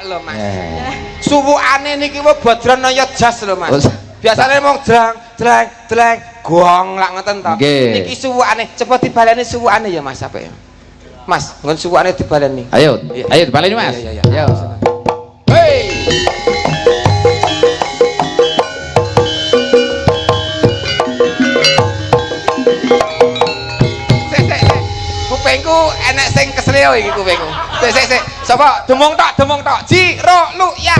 lho Mas. Suwukane niki wae Badranaya jas lho Mas. Biasane mung dreng gong lak ngoten to. Niki suwukane cepet dibaleni suwukane ya Mas apik. Mas, ngon suwukane dibaleni. Ayo dibaleni Mas. Ayo. Hei. Kupingku enek sing kesleo iki kupingku. Sik. Sapa? Demung tok. Jiro lu ya.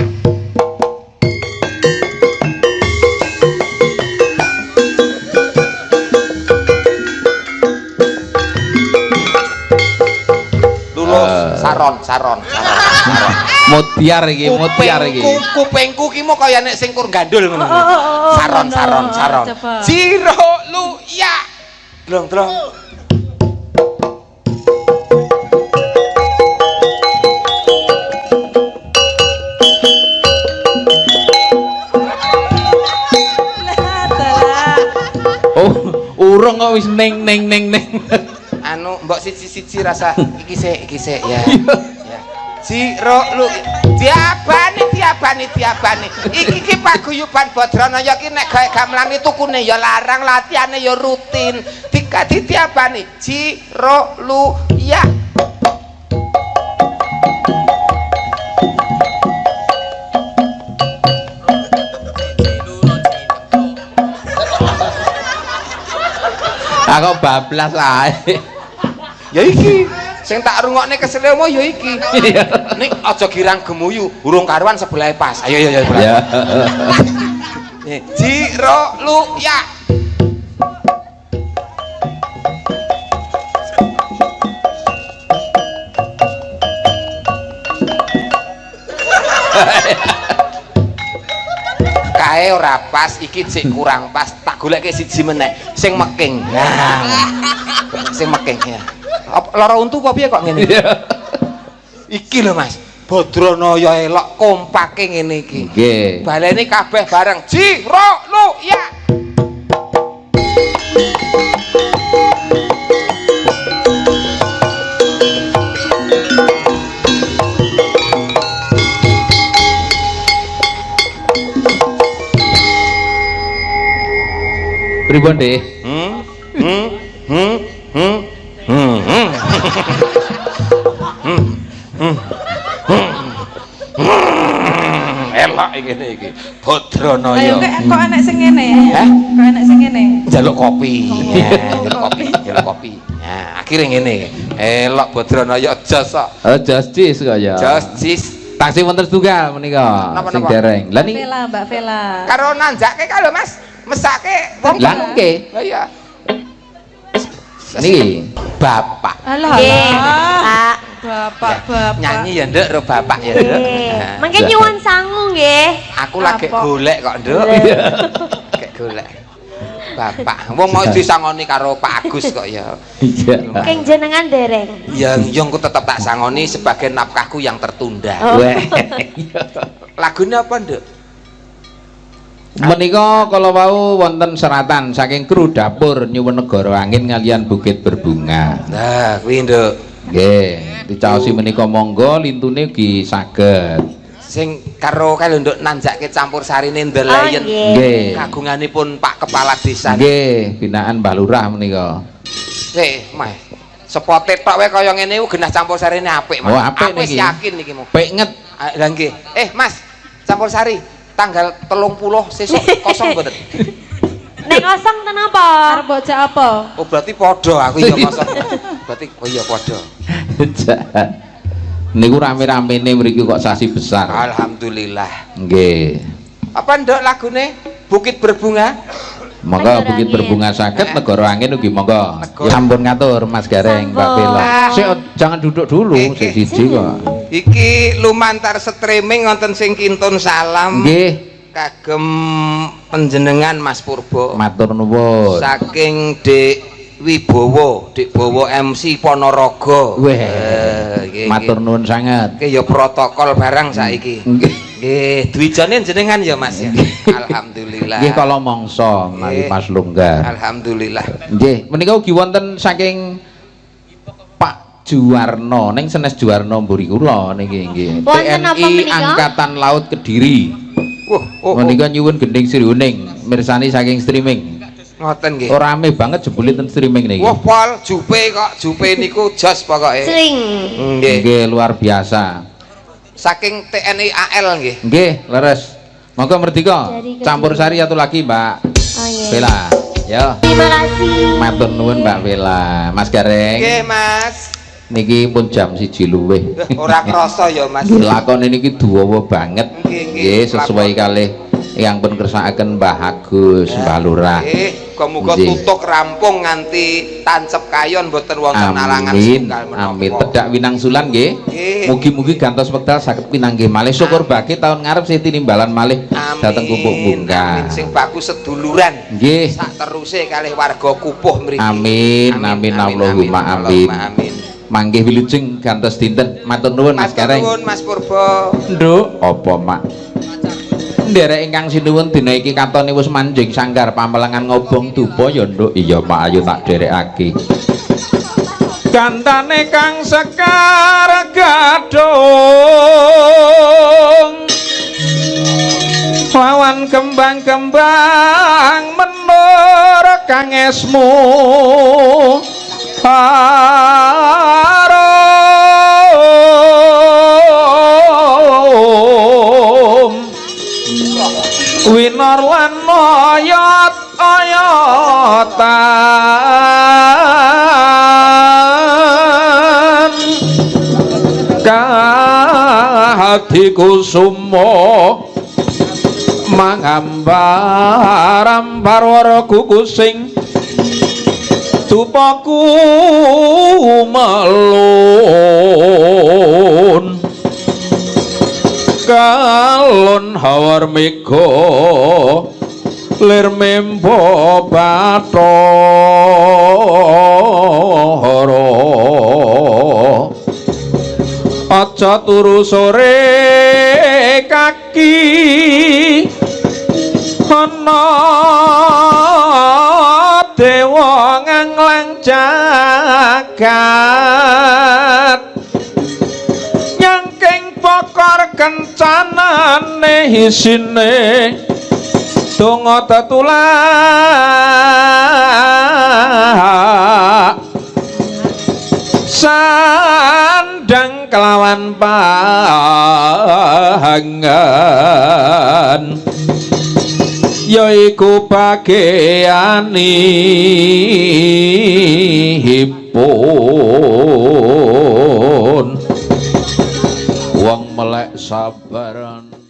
Lulus saron. Mutiar iki. Kupingku ki mau kaya nek sing kur gandul ngono. Saron. Jiro lu ya. Drong. Urung kok wis neng. Anu mbok siji rasa iki sik ya. Jiro lu diabani. Iki paguyuban Badranaya ki nek gawe gamelan tukune ya larang, latihane ya rutin. Dikadi diabani Jiro lu ya. Aku bablas ae. Ya iki sing tak rungokne keselemu ya iki. Nik aja girang gemuyu, urung karuan sebelahe pas. Ayo. Ya. Jiro lu ya. Kae ora pas, iki sik kurang pas. Tak goleke siji meneh sing meking. Nah. Sing meking ya. Lara untu apa piye kok ngene? Iki lho Mas. Badranaya elok kompake ngene iki. Nggih. Baleni kabeh bareng. Jiro lu ya. Pripun, Dik? Elok ngene iki. Badranaya. Kok enek sing ngene? Kok enek sing ngene? Njaluk kopi. Njaluk kopi. Nah, akhire ngene. Elok Badranaya jas kok. Jas cis kok ya. Jas cis. Taksi wonten setunggal menika. Sing dereng. Lah niki Mbak Vela. Karo nanjake kalau Mas. Mesake wong lah nggih. Lah iya. Niki Bapak. Alah. Pak. Bapak. Nyanyi ya Nduk, ro Bapak ya Nduk. Mangke nyuwun sangu nggih. Aku lagi golek kok Nduk. Kayak golek. Bapak. Wong mau disangoni karo Pak Agus kok ya. Iya. Keng jenengan dereng. Ya ku tetep tak sangoni sebagai nafkahku yang tertunda. Weh. Lagune apa Nduk? Menika kala wau wonten seratan saking kru dapur nyuwun negara angin kalian Bukit Berbunga. Nah, kuwi Nduk. Nggih, dicaosi menika monggo lintune ugi saged. Sing karo kalau Nduk nanjake campur sarine ndelayen. Nggih. Kagunganipun Pak Kepala Desa. Nggih, binaan Mbah Lurah menika. Mah. Sepote tok wae kaya ngene iku genah campur sarine apik, Mas. Oh, apik niki. Aku yakin niki mau. Penget. Lah nggih. Mas, campur sari tanggal 30 sesuk kosong mboten? Nek kosong ten apa? Arep bocah apa? Oh, berarti padha aku ya kosong. Berarti oh iya padha. Niku rame-ramene mriki kok sasi besar. Alhamdulillah. Nggih. Apa Nduk lagune Bukit Berbunga? Monggo Bukit Berbunga saged, negara angin ugi monggo. Sampun ngatur Mas Gareng, Mbak Bella. Sik jangan duduk dulu, sik siji kok. Iki lumantar streaming wonten sing kintun salam. Nggih. Kagem panjenengan Mas Purbo. Matur nuwun. Saking Dik Wibowo, Dik Bowo MC Ponorogo. Weh. Matur nuwun sanget. Iki ya protokol barang saiki. Nggih. Nggih, duwijane jenengan ya Mas ya. Alhamdulillah. Nggih kala mangsa mari Mas Lunggar. Alhamdulillah. Nggih, menika ugi wonten saking Pak Juwarno ning Senes Juwarno mburi kula niki nggih. Wonten apa TNI menika? Angkatan Laut Kediri. Menika nyuwun gending sriuning mirsani saking streaming. Ngoten nggih. Ora rame banget jebule ten streaming niki. Wah, pol jupe niku jos pokoke. Sling. Nggih. Nggih luar biasa. Saking TNI AL nggih. Nggih, leres. Monggo merdeka. Campur sari satu lagi, Mbak Oh iya. Bella. Yo. Terima kasih. Matur nuwun Mbak Bella. Mas Gareng. Nggih, Mas. Niki pun jam 1 luwih. Ora krasa ya, Mas. Lakon niki duwawa banget. Nggih, sesuai kalih yang pun kersakaken Mbah Agus, Mbah Lurah. Nggih, muga tutuk rampung nganti tancep kayon mboten wonten alangan setunggal menapa. Amin. Tedak winangsulan nggih. Mugi-mugi gantos wekdal saged pinanggih malih syukur bagi tahun ngarep sih tinimbalan malih dateng Kupuk Bungkah. Amin sing bagus seduluran. Nggih. Sak teruse kalih warga Kupuh mriki. Amin. Amin Allahumma amin. Amin. Manggih wilujeng gantos dinten. Matur nuwun Mas Gareng. Matur nuwun Mas Purba. Nduk, apa Mak? Nderek ingkang sinuwun dina iki katone wis manjing sanggar pamelengan ngobong dupa ya Nduk. Iya Mak, ayo tak derekake. Gantane kang sekar gadung lawan kembang-kembang menur kang esmu harum winor lan oyot-oyotan kahatiku sumo mangambar-ambar wara kukusing tupaku melun kalon hawar mega lir membo bathara aja turu sore kaki ana dewa nganglang jagat nyangking pokor kencanane isine donga tetulak sandang kelawan pangan yaiku bagianipun wong melek sabaran.